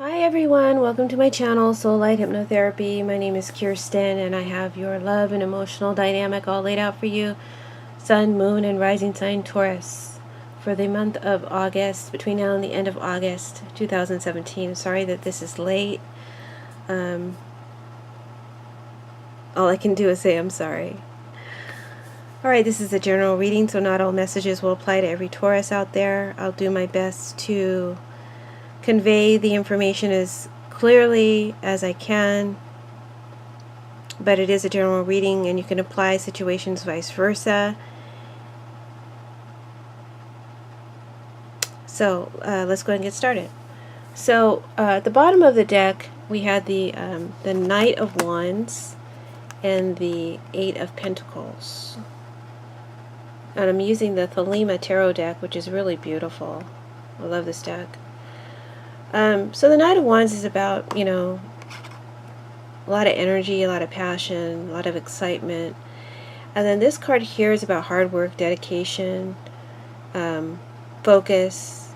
Hi everyone, welcome to my channel, Soulight Hypnotherapy. My name is Kirsten and I have your love and emotional dynamic all laid out for you. Sun, Moon, and Rising Sign Taurus for the month of August, between now and the end of August 2017. Sorry that this is late. All I can do is say I'm sorry. Alright, this is a general reading, so not all messages will apply to every Taurus out there. I'll do my best to convey the information as clearly as I can, but it is a general reading and you can apply situations vice versa. So let's go ahead and get started. So at the bottom of the deck we had the Knight of Wands and the Eight of Pentacles, and I'm using the Thelema Tarot deck, which is really beautiful. I love this deck. So the Knight of Wands is about, a lot of energy, a lot of passion, a lot of excitement. And then this card here is about hard work, dedication, focus,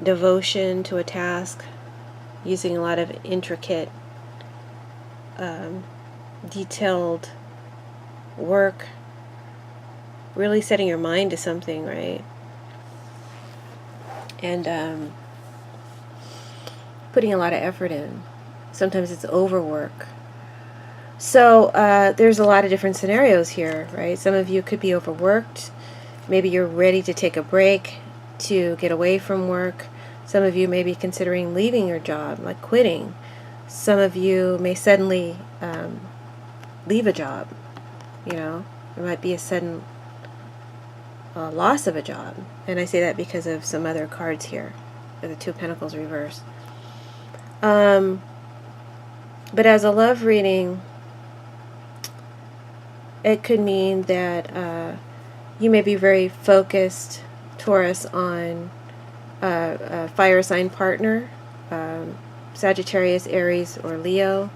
devotion to a task, using a lot of intricate, detailed work, really setting your mind to something, right? And putting a lot of effort in. Sometimes it's overwork. So there's a lot of different scenarios here, right? Some of you could be overworked. Maybe you're ready to take a break, to get away from work. Some of you may be considering leaving your job, like quitting. Some of you may suddenly leave a job. There might be a sudden loss of a job. And I say that because of some other cards here, the Two of Pentacles reversed. But as a love reading, it could mean that you may be very focused, Taurus, on a fire sign partner, Sagittarius, Aries, or Leo,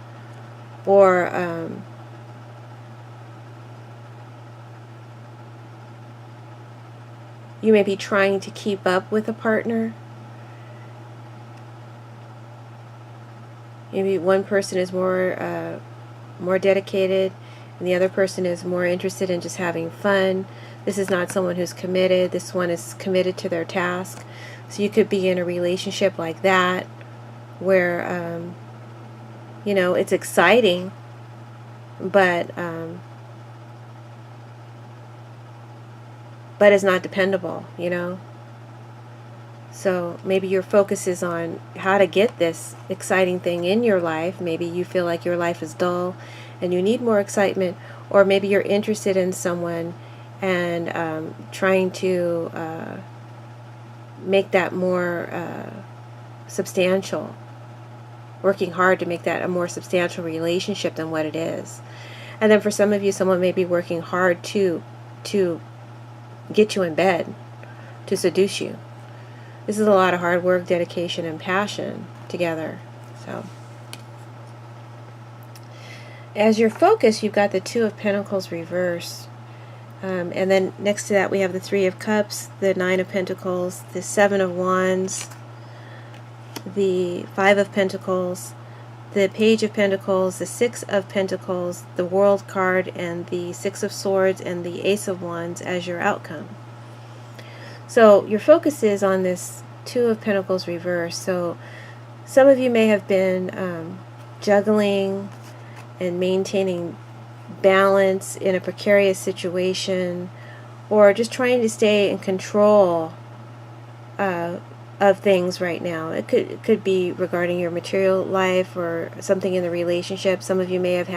or you may be trying to keep up with a partner. Maybe one person is more dedicated, and the other person is more interested in just having fun. This is not someone who's committed. This one is committed to their task. So you could be in a relationship like that, where it's exciting, but it's not dependable. So maybe your focus is on how to get this exciting thing in your life. Maybe you feel like your life is dull and you need more excitement, or maybe you're interested in someone and trying to make that more substantial, working hard to make that a more substantial relationship than what it is. And then for some of you, someone may be working hard to get you in bed, to seduce you. This is a lot of hard work, dedication, and passion together. So, as your focus, you've got the Two of Pentacles reversed. And then next to that, we have the Three of Cups, the Nine of Pentacles, the Seven of Wands, the Five of Pentacles, the Page of Pentacles, the Six of Pentacles, the World card, and the Six of Swords, and the Ace of Wands as your outcome. So your focus is on this Two of Pentacles reverse. So some of you may have been juggling and maintaining balance in a precarious situation, or just trying to stay in control of things right now. It could be regarding your material life or something in the relationship. Some of you may have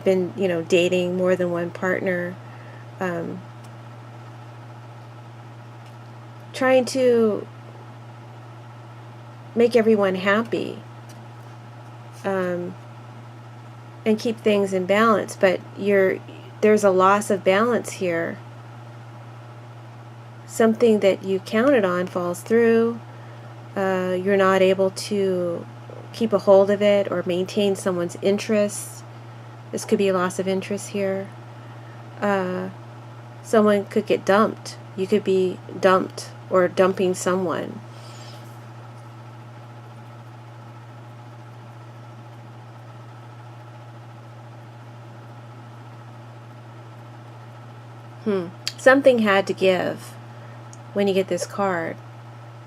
been dating more than one partner. Trying to make everyone happy and keep things in balance, but there's a loss of balance here. Something that you counted on falls through. You're not able to keep a hold of it or maintain someone's interest. This could be a loss of interest here. Someone could get dumped. You could be dumped or dumping someone. Something had to give when you get this card.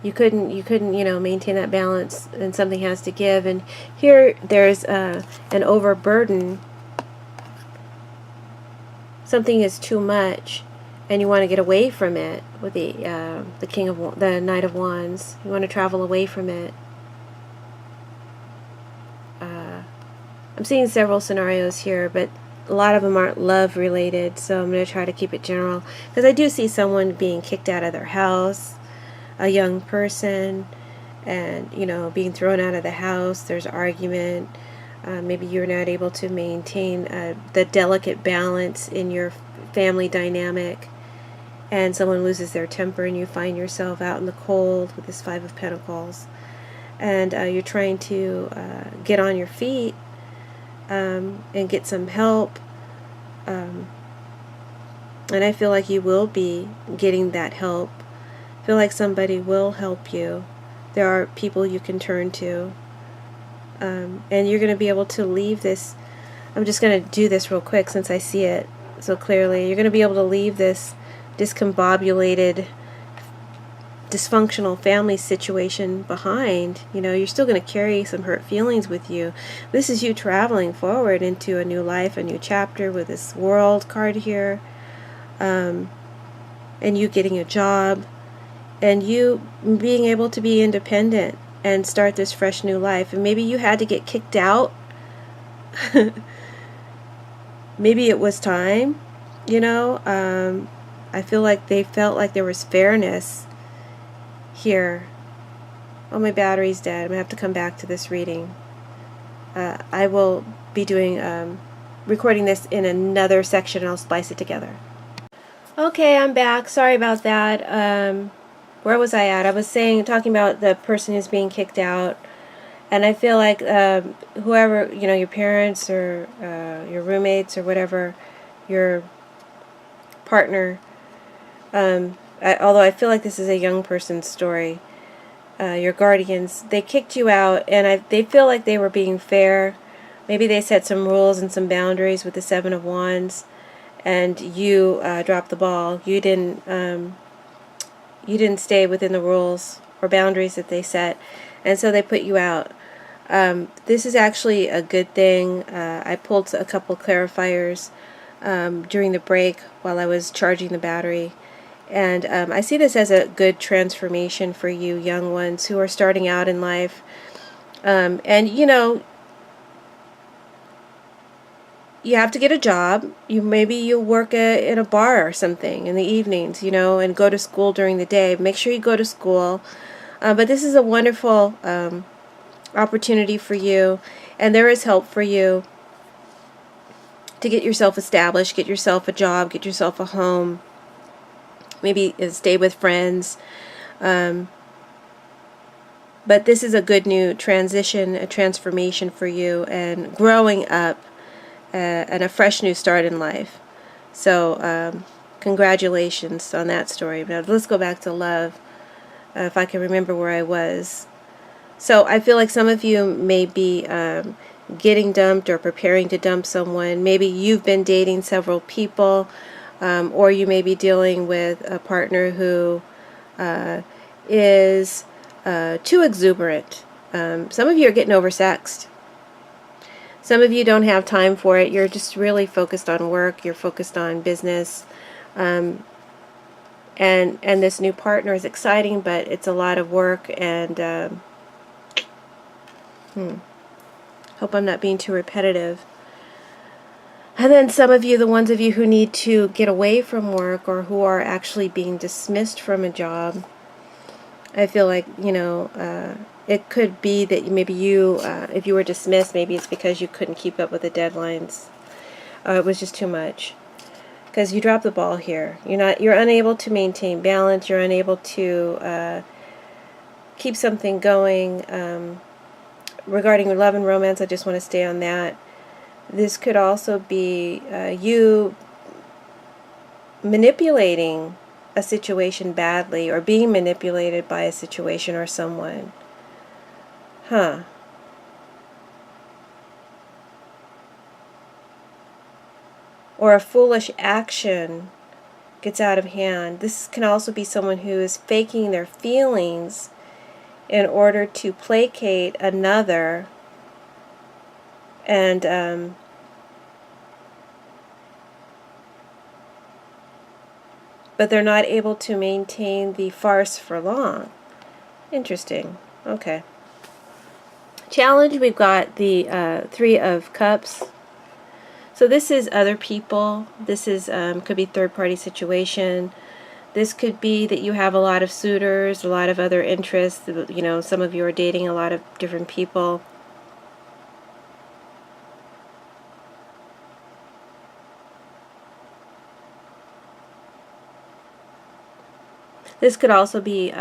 You couldn't, maintain that balance, and something has to give. And here there's an overburden. Something is too much, and you want to get away from it with the Knight of Wands. You want to travel away from it. I'm seeing several scenarios here, but a lot of them aren't love related, so I'm going to try to keep it general, because I do see someone being kicked out of their house, a young person, and being thrown out of the house. There's argument. Maybe you're not able to maintain the delicate balance in your family dynamic, and someone loses their temper, and you find yourself out in the cold with this Five of Pentacles, and you're trying to get on your feet and get some help, and I feel like you will be getting that help. I feel like somebody will help you. There are people you can turn to, and you're going to be able to leave this. I'm just going to do this real quick since I see it so clearly. You're going to be able to leave this discombobulated, dysfunctional family situation behind. You're still going to carry some hurt feelings with you. This is you traveling forward into a new life, a new chapter with this World card here, and you getting a job, and you being able to be independent and start this fresh new life. And maybe you had to get kicked out. Maybe it was time. I feel like they felt like there was fairness here. Oh, my battery's dead. I'm going to have to come back to this reading. I will be doing recording this in another section, and I'll splice it together. Okay, I'm back. Sorry about that. Where was I at? I was talking about the person who's being kicked out, and I feel like whoever, your parents or your roommates or whatever, your partner, although I feel like this is a young person's story, your guardians, they kicked you out, and they feel like they were being fair. Maybe they set some rules and some boundaries with the Seven of Wands, and you dropped the ball. You didn't stay within the rules or boundaries that they set, and so they put you out. This is actually a good thing. I pulled a couple clarifiers during the break while I was charging the battery, and I see this as a good transformation for you young ones who are starting out in life. And you have to get a job. Maybe you work in a bar or something in the evenings, and go to school during the day. Make sure you go to school. But this is a wonderful opportunity for you, and there is help for you to get yourself established, get yourself a job, get yourself a home, maybe stay with friends. But this is a good new transition, a transformation for you, and growing up, and a fresh new start in life. So congratulations on that story. But let's go back to love, if I can remember where I was. So I feel like some of you may be getting dumped or preparing to dump someone. Maybe you've been dating several people, or you may be dealing with a partner who is too exuberant. Some of you are getting oversexed. Some of you don't have time for it. You're just really focused on work. You're focused on business. And this new partner is exciting, but it's a lot of work. And hope I'm not being too repetitive. And then some of you, the ones of you who need to get away from work, or who are actually being dismissed from a job, I feel like, it could be that maybe you, if you were dismissed, maybe it's because you couldn't keep up with the deadlines. It was just too much. Because you dropped the ball here. You're unable to maintain balance. You're unable to keep something going. Regarding love and romance, I just want to stay on that. This could also be you manipulating a situation badly, or being manipulated by a situation or someone. Or a foolish action gets out of hand. This can also be someone who is faking their feelings in order to placate another, and but they're not able to maintain the farce for long. Interesting. Okay. Challenge, we've got the Three of Cups. So this is other people. This is could be third-party situation. This could be that you have a lot of suitors, a lot of other interests. You know, some of you are dating a lot of different people. This could also be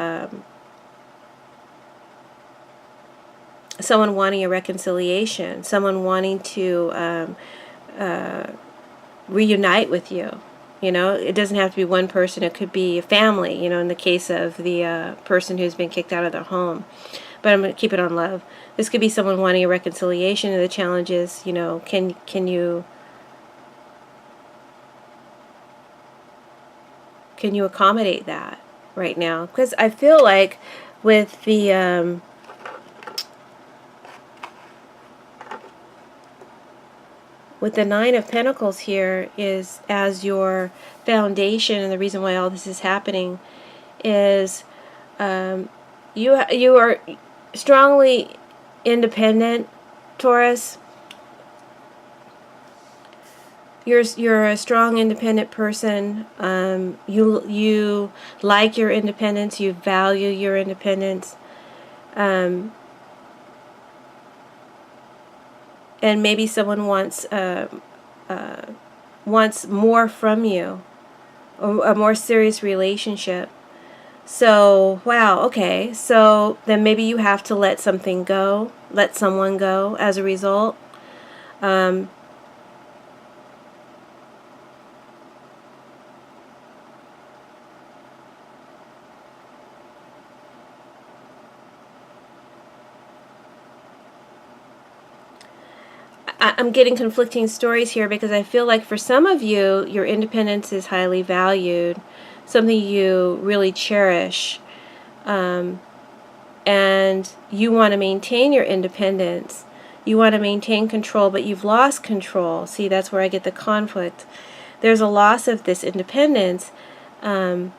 someone wanting a reconciliation, someone wanting to reunite with you. You know, it doesn't have to be one person. It could be a family, you know, in the case of the person who's been kicked out of their home. But I'm going to keep it on love. This could be someone wanting a reconciliation, and the challenge is, you know, can you accommodate that right now? Because I feel like with the Nine of Pentacles here is as your foundation, and the reason why all this is happening is you are strongly independent, Taurus. You're a strong, independent person. You like your independence. You value your independence. And maybe someone wants more from you, a more serious relationship. So, wow, okay. So then maybe you have to let something go, let someone go as a result. I'm getting conflicting stories here because I feel like for some of you, your independence is highly valued, something you really cherish, and you want to maintain your independence. You want to maintain control, but you've lost control. See, that's where I get the conflict. There's a loss of this independence, and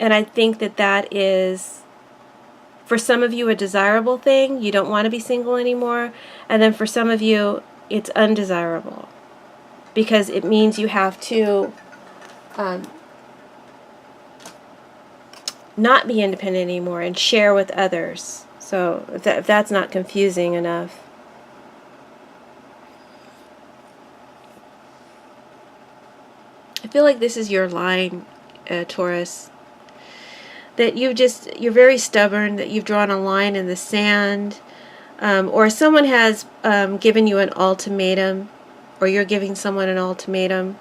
I think that is, for some of you, a desirable thing. You don't want to be single anymore. And then for some of you, it's undesirable because it means you have to not be independent anymore and share with others. So if that's not confusing enough. I feel like this is your line, Taurus. That you're very stubborn, that you've drawn a line in the sand, or someone has given you an ultimatum, or you're giving someone an ultimatum.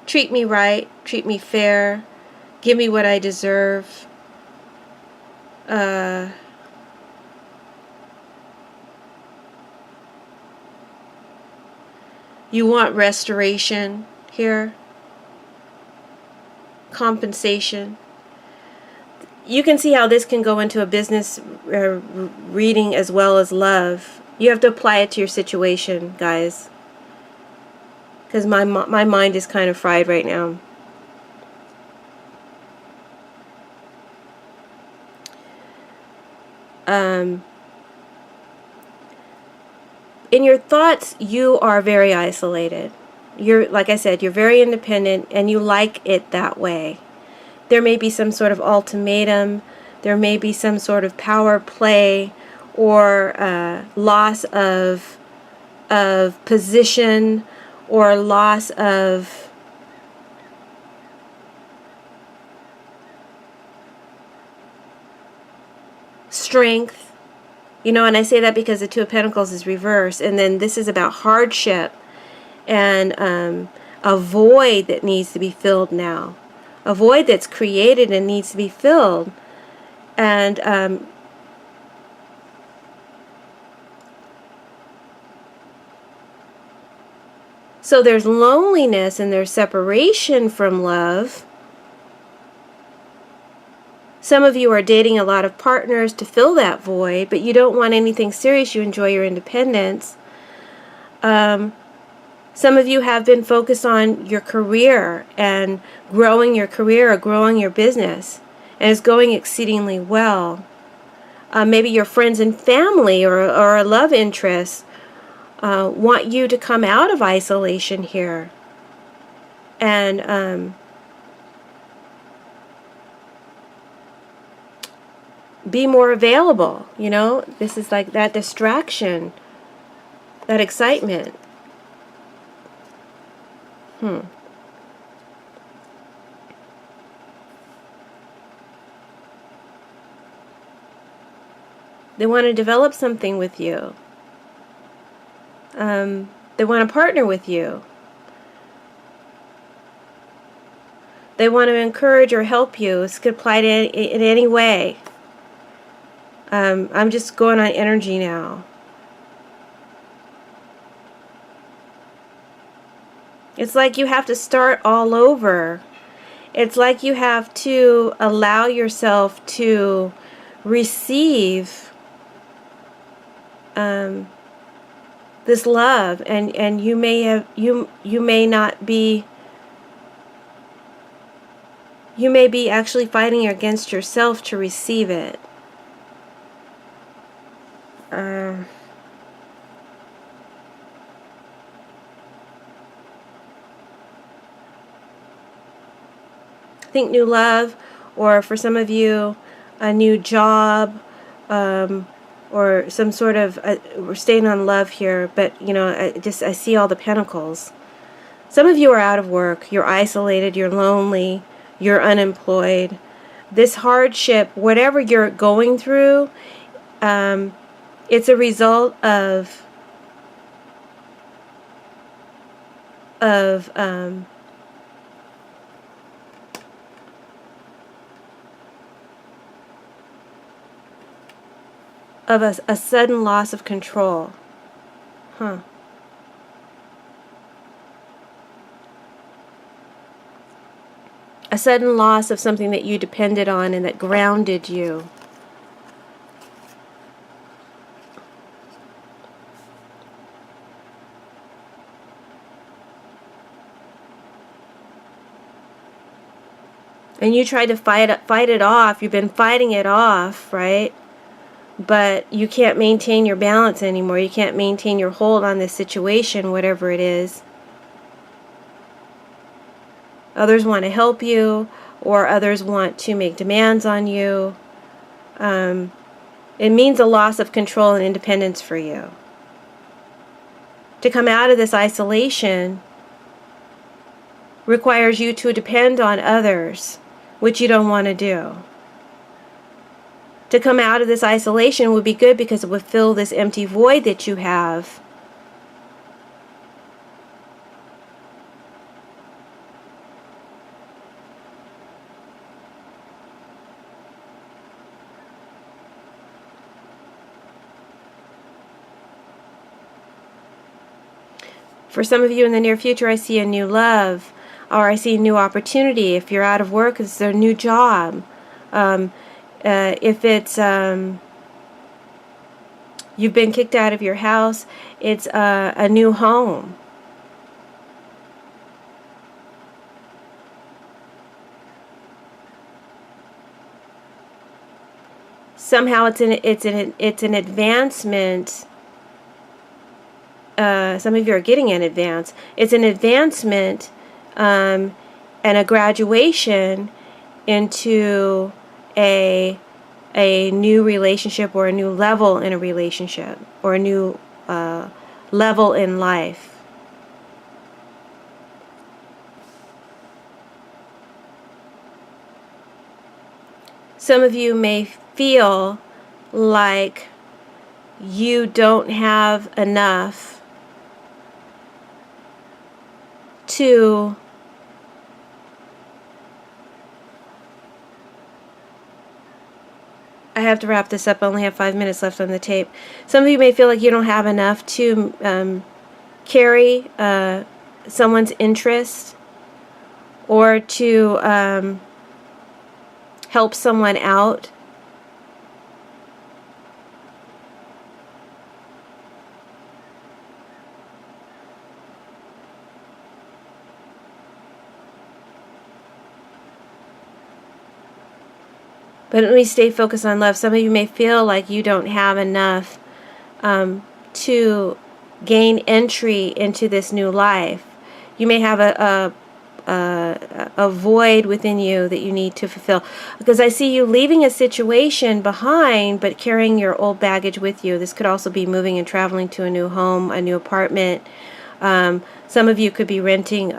Treat me right, treat me fair, give me what I deserve. You want restoration here. Compensation. You can see how this can go into a business reading as well as love. You have to apply it to your situation, guys, because my mind is kind of fried right now. In your thoughts, you are very isolated. You're, like I said, you're very independent and you like it that way. There may be some sort of ultimatum, there may be some sort of power play or loss of position or loss of strength. You know, and I say that because the Two of Pentacles is reversed, and then this is about hardship and a void that needs to be filled now. A void that's created and needs to be filled. And So there's loneliness and there's separation from love. Some of you are dating a lot of partners to fill that void, but you don't want anything serious. You enjoy your independence. Some of you have been focused on your career and growing your career or growing your business, and it's going exceedingly well. Maybe your friends and family or a love interest want you to come out of isolation here and be more available. You know, this is like that distraction, that excitement. They want to develop something with you. They want to partner with you. They want to encourage or help you. This could apply to in any way. I'm just going on energy now. It's like you have to start all over. It's like you have to allow yourself to receive this love, and you may be actually fighting against yourself to receive it. I think new love, or for some of you, a new job, or some sort of, we're staying on love here, but you know, I see all the pentacles. Some of you are out of work, you're isolated, you're lonely, you're unemployed. This hardship, whatever you're going through, it's a result of a sudden loss of control. A sudden loss of something that you depended on and that grounded you. And you tried to fight it off. You've been fighting it off, right? But you can't maintain your balance anymore. You can't maintain your hold on this situation, whatever it is. Others want to help you, or others want to make demands on you. It means a loss of control and independence for you. To come out of this isolation requires you to depend on others, which you don't want to do. To come out of this isolation would be good because it would fill this empty void that you have. For some of you in the near future, I see a new love, or I see a new opportunity. If you're out of work, it's a new job. If it's you've been kicked out of your house, it's a new home. Somehow it's an advancement. Some of you are getting an advance. It's an advancement and a graduation into a new relationship, or a new level in a relationship, or a new level in life. Some of you may feel like you don't have enough to I have to wrap this up. I only have 5 minutes left on the tape. Some of you may feel like you don't have enough to carry someone's interest or to help someone out. But when we stay focused on love, some of you may feel like you don't have enough to gain entry into this new life. You may have a void within you that you need to fulfill. Because I see you leaving a situation behind, but carrying your old baggage with you. This could also be moving and traveling to a new home, a new apartment. Some of you could be renting,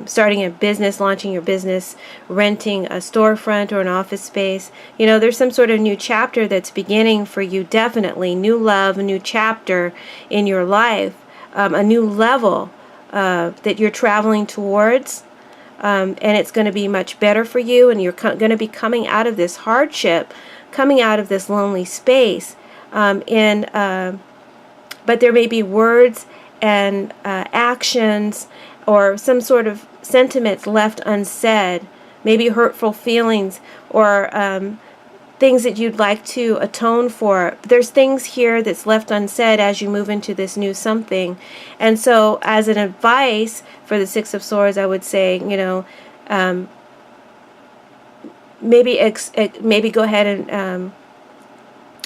starting a business, launching your business, renting a storefront or an office space. You know, there's some sort of new chapter that's beginning for you, definitely. New love, a new chapter in your life, a new level that you're traveling towards. And it's going to be much better for you, and you're going to be coming out of this hardship, coming out of this lonely space. But there may be words and actions or some sort of sentiments left unsaid, maybe hurtful feelings or things that you'd like to atone for. There's things here that's left unsaid as you move into this new something. And so as an advice for the Six of Swords, I would say, you know, maybe go ahead and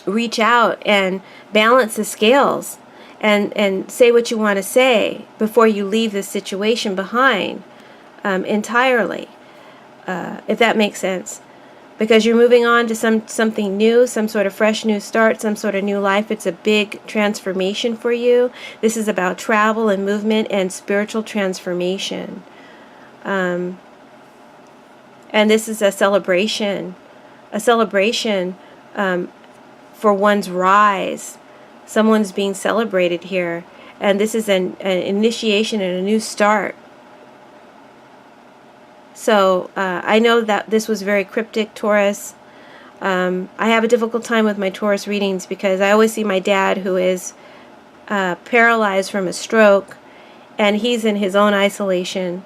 reach out and balance the scales and say what you want to say before you leave this situation behind entirely, if that makes sense. Because you're moving on to something new, some sort of fresh new start, some sort of new life. It's a big transformation for you. This is about travel and movement and spiritual transformation. And this is a celebration for one's rise. Someone's being celebrated here. And this is an initiation and a new start. So I know that this was very cryptic, Taurus. I have a difficult time with my Taurus readings because I always see my dad, who is paralyzed from a stroke, and he's in his own isolation.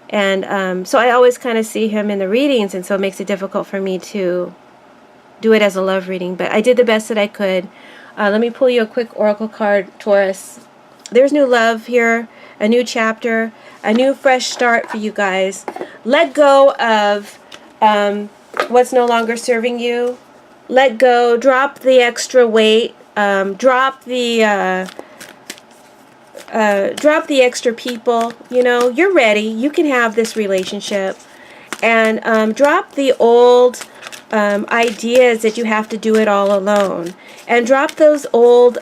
And so I always kind of see him in the readings, and so it makes it difficult for me to do it as a love reading. But I did the best that I could. Let me pull you a quick oracle card, Taurus. There's new love here, a new chapter, a new fresh start for you guys. Let go of what's no longer serving you. Let go. Drop the extra weight. Drop the extra people. You know, you're ready. You can have this relationship. And drop the old ideas that you have to do it all alone. And drop those old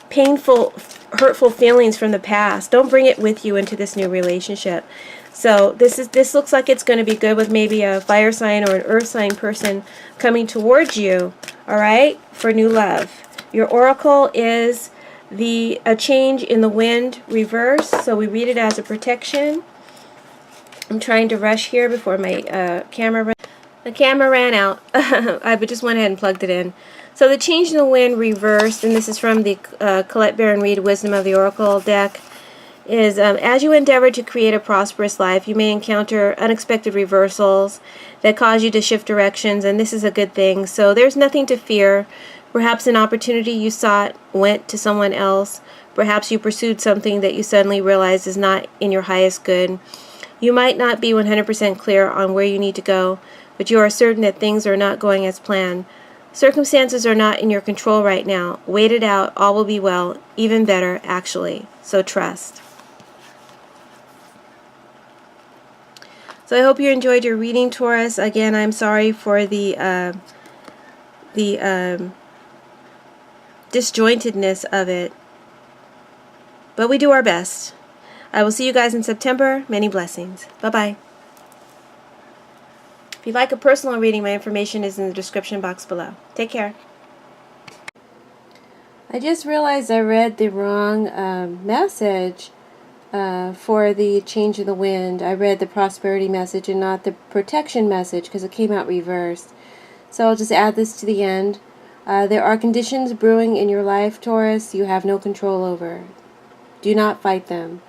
painful, hurtful feelings from the past. Don't bring it with you into this new relationship. So this looks like it's going to be good with maybe a fire sign or an earth sign person coming towards you, all right, for new love. Your oracle is a change in the wind reverse, so we read it as a protection. I'm trying to rush here before my camera ran out. I just went ahead and plugged it in. So the change in the wind reversed, and this is from the Colette Baron Reed Wisdom of the Oracle deck, is as you endeavor to create a prosperous life, you may encounter unexpected reversals that cause you to shift directions, and this is a good thing. So there's nothing to fear. Perhaps an opportunity you sought went to someone else. Perhaps you pursued something that you suddenly realized is not in your highest good. You might not be 100% clear on where you need to go, but you are certain that things are not going as planned. Circumstances are not in your control right now. Wait it out. All will be well. Even better, actually. So trust. So I hope you enjoyed your reading, Taurus. Again, I'm sorry for the disjointedness of it. But we do our best. I will see you guys in September. Many blessings. Bye-bye. If you'd like a personal reading, my information is in the description box below. Take care. I just realized I read the wrong message for the change of the wind. I read the prosperity message and not the protection message because it came out reversed. So I'll just add this to the end. There are conditions brewing in your life, Taurus, you have no control over. Do not fight them.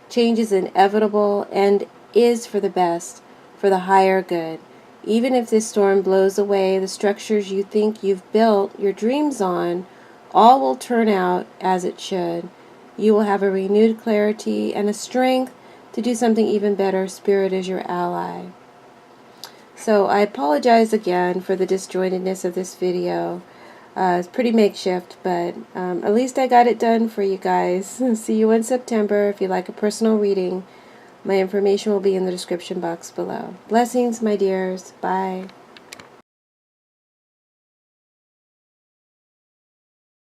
Change is inevitable and is for the best, for the higher good. Even if this storm blows away the structures you think you've built your dreams on, all will turn out as it should. You will have a renewed clarity and a strength to do something even better. Spirit is your ally. So I apologize again for the disjointedness of this video. It's pretty makeshift, but at least I got it done for you guys. See you in September. If you like a personal reading, my information will be in the description box below. Blessings, my dears. Bye.